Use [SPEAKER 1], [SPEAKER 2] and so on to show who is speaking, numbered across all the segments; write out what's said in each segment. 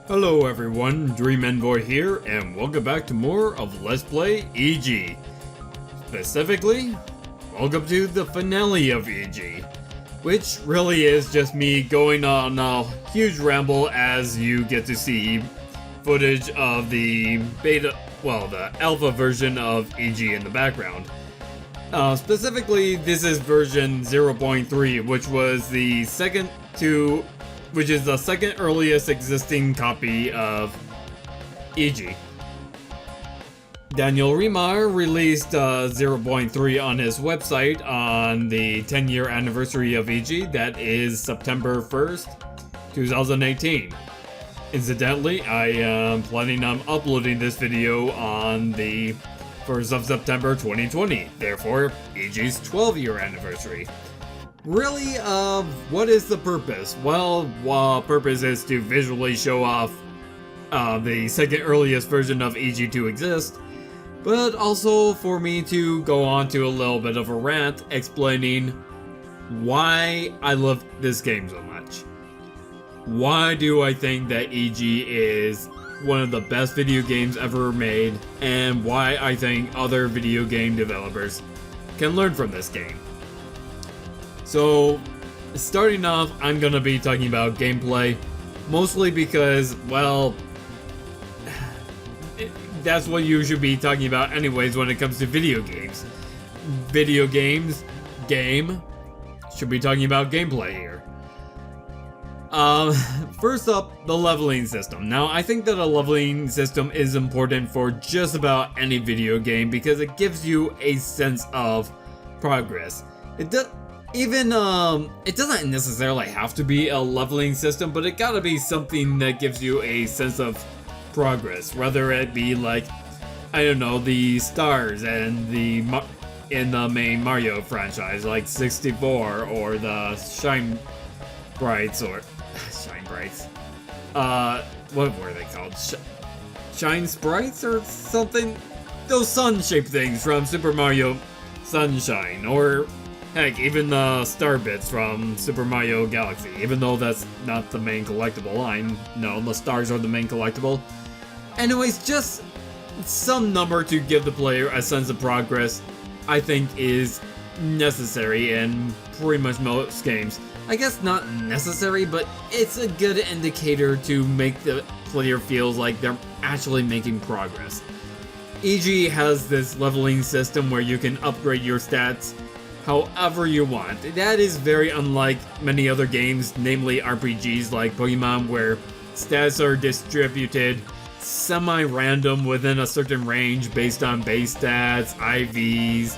[SPEAKER 1] Hello everyone, Dream Envoy here, and welcome back to more of Let's Play Iji. Specifically, welcome to the finale of Iji, which really is just me going on a huge ramble as you get to see footage of the the alpha version of Iji in the background. Specifically, this is version 0.3, which is the second earliest existing copy of Iji. Daniel Remar released 0.3 on his website on the 10-year anniversary of Iji, that is September 1st, 2018. Incidentally, I am planning on uploading this video on the 1st of September 2020, therefore Iji's 12-year anniversary. Really, what is the purpose? Well, purpose is to visually show off the second earliest version of Iji to exist, but also for me to go on to a little bit of a rant explaining why I love this game so much. Why do I think that Iji is one of the best video games ever made, and why I think other video game developers can learn from this game. So, starting off, I'm gonna be talking about gameplay, mostly because, well, that's what you should be talking about anyways when it comes to video games. Should be talking about gameplay here. First up, the leveling system. Now, I think that a leveling system is important for just about any video game because it gives you a sense of progress. It doesn't necessarily have to be a leveling system, but it gotta be something that gives you a sense of progress, whether it be like, I don't know, the stars and in the main Mario franchise, like 64, or the Shine Brights, what were they called? Shine Sprites or something? Those sun-shaped things from Super Mario Sunshine, or heck, even the star bits from Super Mario Galaxy, even though that's not the main collectible line. No, the stars are the main collectible. Anyways, just some number to give the player a sense of progress, I think, is necessary in pretty much most games. I guess not necessary, but it's a good indicator to make the player feel like they're actually making progress. Iji has this leveling system where you can upgrade your stats however you want. That is very unlike many other games, namely RPGs like Pokemon, where stats are distributed semi-random within a certain range based on base stats, IVs,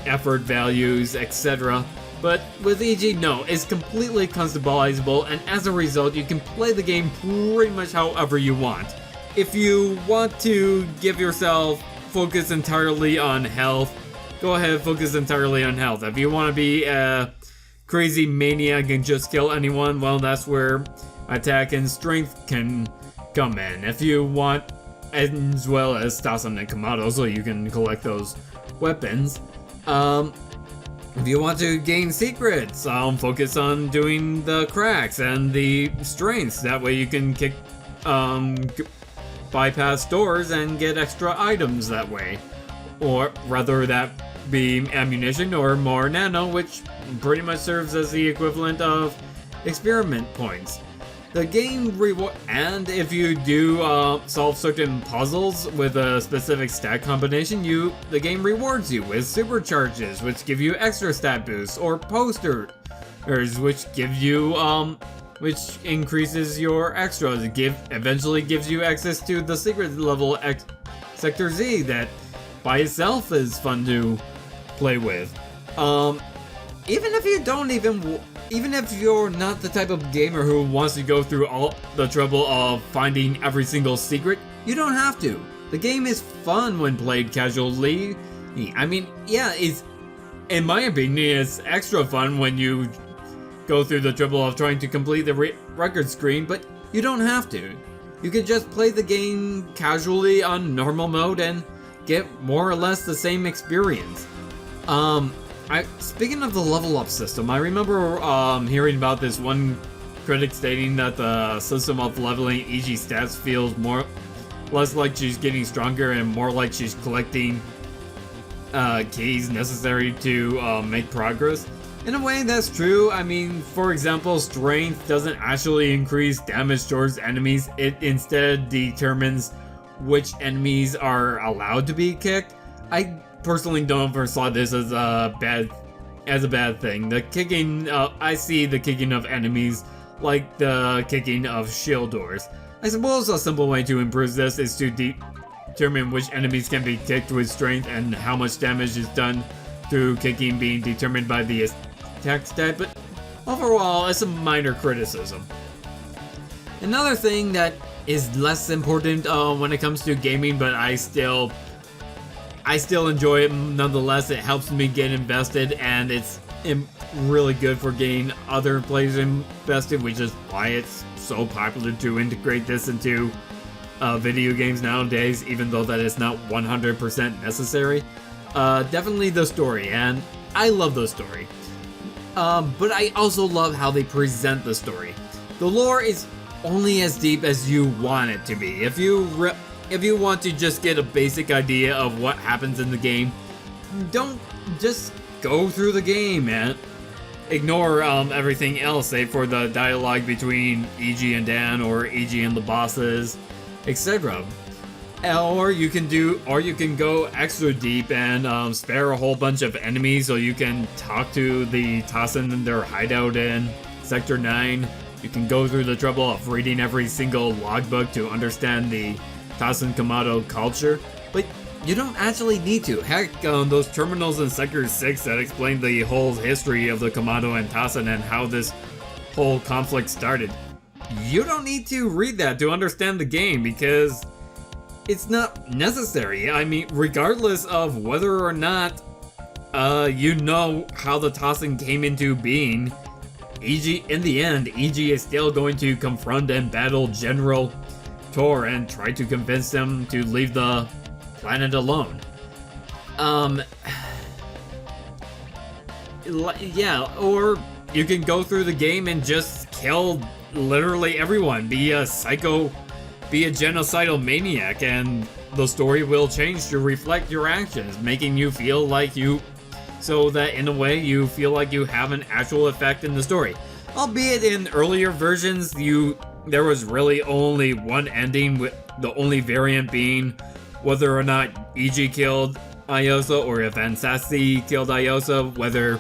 [SPEAKER 1] effort values, etc. But with Iji, no, it's completely customizable, and as a result, you can play the game pretty much however you want. If you want to give yourself focus entirely on health, go ahead, focus entirely on health. If you want to be a crazy maniac and just kill anyone, well, that's where attack and strength can come in. If you want, as well as Stasen and Kamado, so you can collect those weapons. If you want to gain secrets, focus on doing the cracks and the strengths. That way you can bypass doors and get extra items that way. Or rather that be ammunition or more nano, which pretty much serves as the equivalent of experiment points. The game and if you do solve certain puzzles with a specific stat combination, the game rewards you with supercharges, which give you extra stat boosts, or posters, which give you which increases your extras. Eventually gives you access to the secret level Sector Z that by itself is fun to play with. Even if you're not the type of gamer who wants to go through all the trouble of finding every single secret, you don't have to. The game is fun when played casually. I mean, yeah, in my opinion, it's extra fun when you go through the trouble of trying to complete the record screen, but you don't have to. You can just play the game casually on normal mode and get more or less the same experience. Speaking of the level up system, I remember hearing about this one critics stating that the system of leveling Iji stats feels less like she's getting stronger and more like she's collecting keys necessary to make progress. In a way, that's true. I mean, for example, strength doesn't actually increase damage towards enemies. It instead determines which enemies are allowed to be kicked. I personally don't ever saw this as a bad thing. The kicking, I see the kicking of enemies like the kicking of shield doors. I suppose a simple way to improve this is to determine which enemies can be kicked with strength and how much damage is done through kicking being determined by the attack stat, but overall, it's a minor criticism. Another thing that is less important when it comes to gaming, but I still enjoy it nonetheless. It helps me get invested, and it's really good for getting other players invested, which is why it's so popular to integrate this into video games nowadays, even though that is not 100% necessary. Definitely the story, and I love the story. But I also love how they present the story. The lore is only as deep as you want it to be. If you want to just get a basic idea of what happens in the game, don't just go through the game, man. Ignore everything else, save for the dialogue between Iji and Dan, or Iji and the bosses, etc. Or you can go extra deep and spare a whole bunch of enemies so you can talk to the Tassin in their hideout in Sector 9. You can go through the trouble of reading every single logbook to understand the Tassin Kamado culture, but you don't actually need to. Heck, those terminals in Sector 6 that explain the whole history of the Kamado and Tassin and how this whole conflict started. You don't need to read that to understand the game, because it's not necessary. I mean, regardless of whether or not you know how the Tassin came into being, in the end, Iji is still going to confront and battle General Tor and try to convince them to leave the planet alone. Yeah, or you can go through the game and just kill literally everyone, be a genocidal maniac, and the story will change to reflect your actions, making you feel like so that in a way you feel like you have an actual effect in the story. Albeit in earlier versions, there was really only one ending, with the only variant being whether or not Iji killed Iosa, or if Ansasi killed Iosa, whether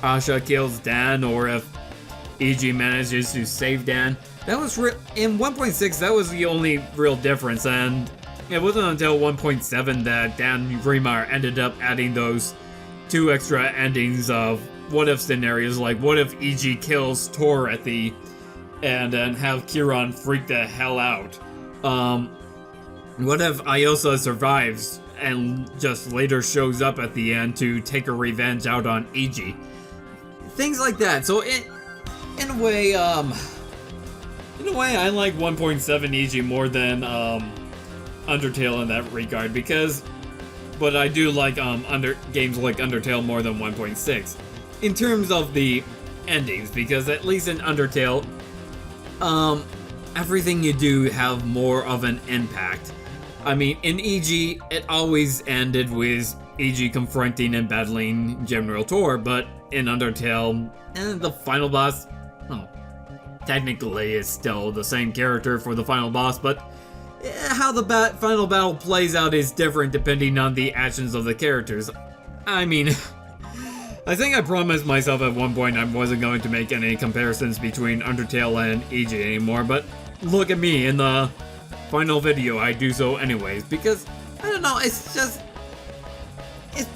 [SPEAKER 1] Asha kills Dan, or if Iji manages to save Dan. That was in 1.6, that was the only real difference, and it wasn't until 1.7 that Dan Remar ended up adding those 2 extra endings of what-if scenarios, like what if Iji kills Tor at the end and have Kiran freak the hell out? What if Iosa survives and just later shows up at the end to take her revenge out on Iji? Things like that. So in a way, I like 1.7 Iji more than Undertale in that regard, but I do like games like Undertale more than 1.6 in terms of the endings, because at least in Undertale, everything you do have more of an impact. I mean, in Iji, it always ended with Iji confronting and battling General Tor, but in Undertale, the final boss, technically it's still the same character for the final boss, but how the final battle plays out is different depending on the actions of the characters. I mean, I think I promised myself at one point I wasn't going to make any comparisons between Undertale and Iji anymore, but look at me, in the final video I do so anyways, because, I don't know,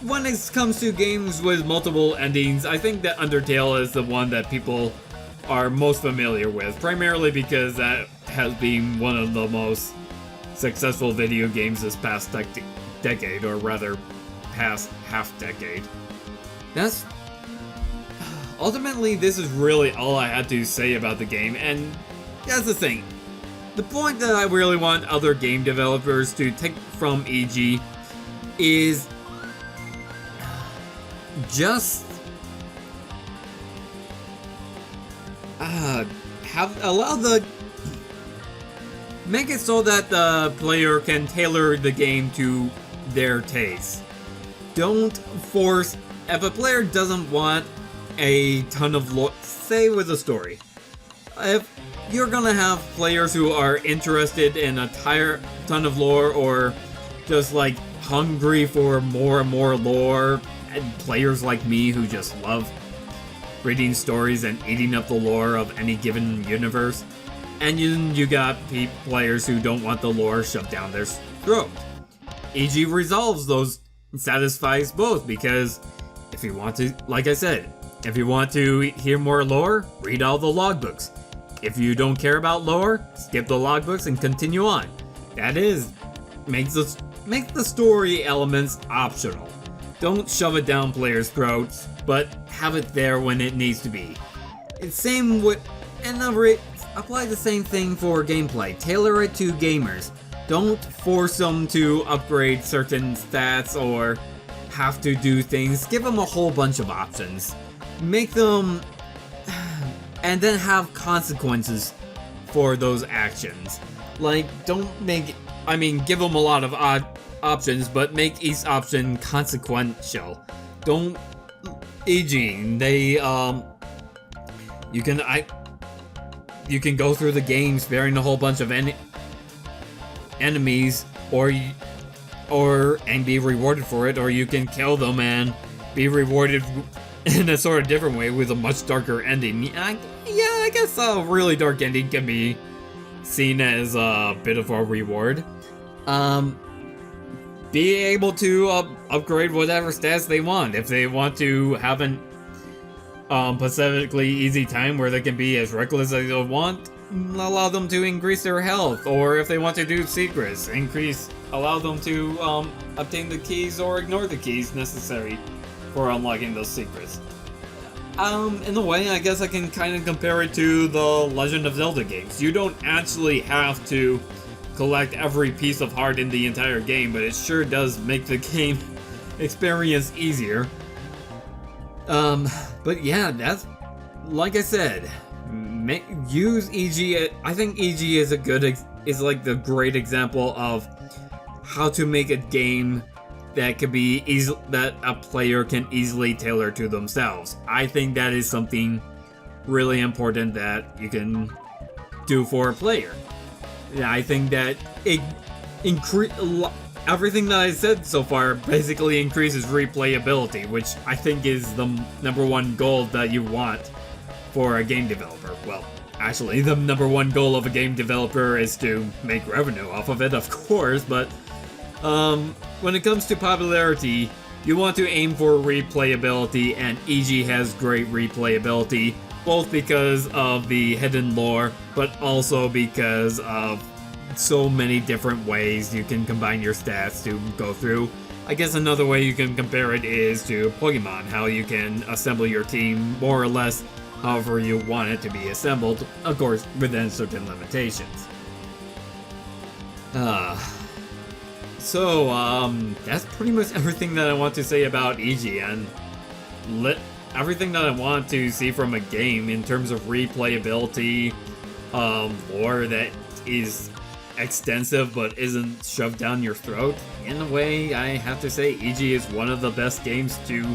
[SPEAKER 1] when it comes to games with multiple endings, I think that Undertale is the one that people are most familiar with, primarily because that has been one of the most successful video games this past decade, or rather, past half-decade. Ultimately, this is really all I had to say about the game, and that's the thing. The point that I really want other game developers to take from Iji is just make it so that the player can tailor the game to their taste. Don't force. If a player doesn't want a ton of lore, say with a story. If you're gonna have players who are interested in a ton of lore, or just like hungry for more and more lore, and players like me who just love reading stories and eating up the lore of any given universe, and you got players who don't want the lore shoved down their throat. EG resolves those, satisfies both, because if you want to, like I said, if you want to hear more lore, read all the logbooks. If you don't care about lore, skip the logbooks and continue on. That is, make the story elements optional. Don't shove it down players' throats, but have it there when it needs to be. It's same with, and apply the same thing for gameplay. Tailor it to gamers. Don't force them to upgrade certain stats or have to do things. Give them a whole bunch of options. Make them, and then have consequences for those actions. Like, give them a lot of odd options, but make each option consequential. Don't, e.g., you can go through the game sparing a whole bunch of enemies, and be rewarded for it, or you can kill them and be rewarded in a sort of different way with a much darker ending. I guess a really dark ending can be seen as a bit of a reward. Be able to upgrade whatever stats they want. If they want to have an pathetically easy time where they can be as reckless as they want, allow them to increase their health. Or if they want to do secrets, allow them to obtain the keys or ignore the keys necessary for unlocking those secrets. In a way, I guess I can kind of compare it to the Legend of Zelda games. You don't actually have to collect every piece of heart in the entire game, but it sure does make the game experience easier. But yeah, that's, like I said, use EG. I think EG is like the great example of how to make a game that could be that a player can easily tailor to themselves. I think that is something really important that you can do for a player. I think that everything that I said so far basically increases replayability, which I think is the number one goal that you want for a game developer. Well, actually, the number one goal of a game developer is to make revenue off of it, of course, but when it comes to popularity, you want to aim for replayability, and EG has great replayability, both because of the hidden lore, but also because of so many different ways you can combine your stats to go through. I guess another way you can compare it is to Pokemon, how you can assemble your team more or less however you want it to be assembled, of course within certain limitations. So that's pretty much everything that I want to say about EG, and everything that I want to see from a game in terms of replayability, lore that is extensive but isn't shoved down your throat. In a way, I have to say EG is one of the best games to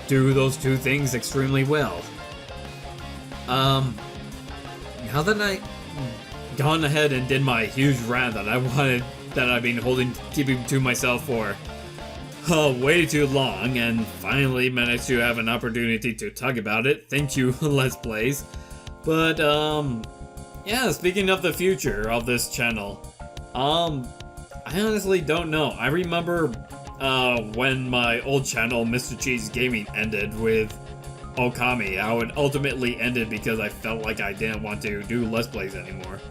[SPEAKER 1] do those two things extremely well. Now that I gone ahead and did my huge rant that I've been keeping to myself for way too long, and finally managed to have an opportunity to talk about it. Thank you, Let's Plays. But yeah, speaking of the future of this channel, I honestly don't know. I remember when my old channel, Mr. Cheese Gaming, ended with Okami, how it ultimately ended because I felt like I didn't want to do Let's Plays anymore.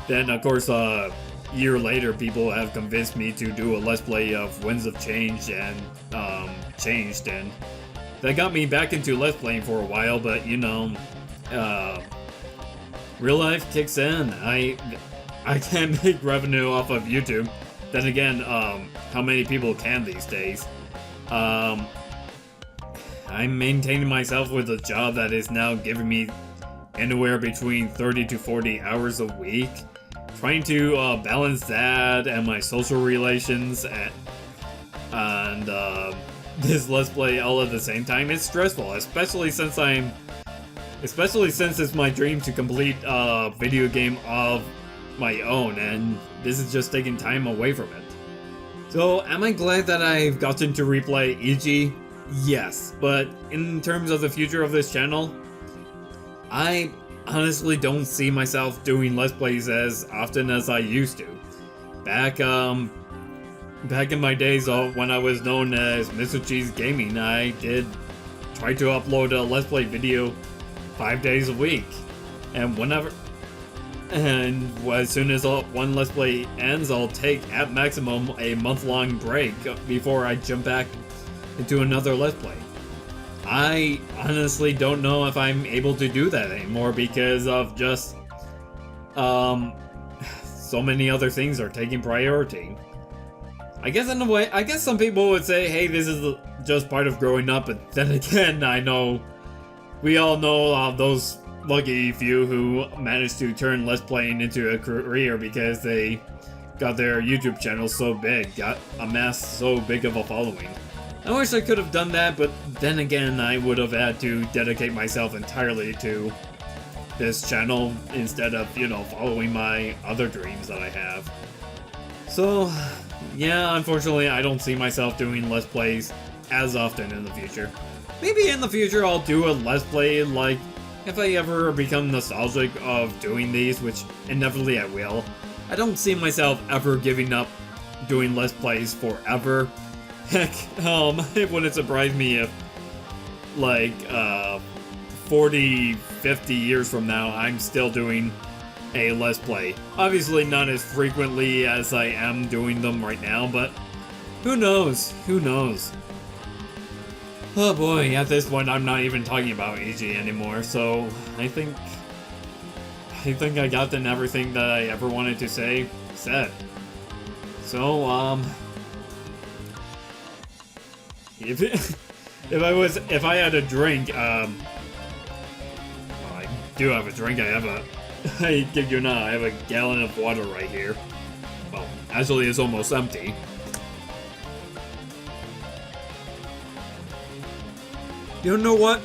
[SPEAKER 1] Then, of course, a year later, people have convinced me to do a Let's Play of Winds of Change and Changed, and that got me back into Let's Playing for a while, but you know, real life kicks in. I can't make revenue off of YouTube. Then again, how many people can these days? I'm maintaining myself with a job that is now giving me anywhere between 30 to 40 hours a week. Trying to balance that and my social relations and this Let's Play all at the same time, it's stressful, especially since it's my dream to complete a video game of my own, and this is just taking time away from it. So, am I glad that I've gotten to replay Iji? Yes, but in terms of the future of this channel, I honestly don't see myself doing Let's Plays as often as I used to. Back in my days when I was known as Mr. Cheese Gaming, I did try to upload a Let's Play video 5 days a week. And as soon as one Let's Play ends, I'll take at maximum a month-long break before I jump back into another Let's Play. I honestly don't know if I'm able to do that anymore because of just so many other things are taking priority. I guess in a way, I guess some people would say, hey, this is just part of growing up, but then again, I know we all know those lucky few who managed to turn Let's Playing into a career because they got their YouTube channel so big, amassed so big of a following. I wish I could have done that, but then again, I would have had to dedicate myself entirely to this channel instead of, following my other dreams that I have. So, yeah, unfortunately, I don't see myself doing Let's Plays as often in the future. Maybe in the future I'll do a Let's Play, like, if I ever become nostalgic of doing these, which inevitably I will. I don't see myself ever giving up doing Let's Plays forever. Heck, it wouldn't surprise me if, like, 40, 50 years from now, I'm still doing a Let's Play. Obviously not as frequently as I am doing them right now, but who knows? Who knows? Oh boy, at this point I'm not even talking about Iji anymore, so I think I got in everything that I ever wanted to say said. So, if I had a drink, well, I do have a drink. I kid you not, I have a gallon of water right here. Well, actually it's almost empty. You know what?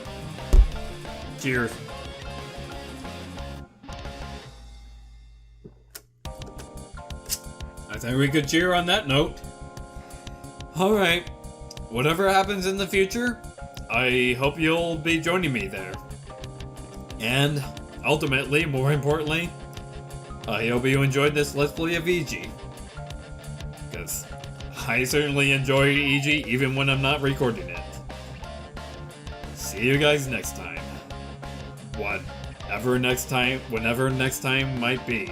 [SPEAKER 1] Cheers. I think we could cheer on that note. Alright. Whatever happens in the future, I hope you'll be joining me there. And ultimately, more importantly, I hope you enjoyed this Let's Play of Iji. Because I certainly enjoy Iji even when I'm not recording it. See you guys next time. Whenever next time might be.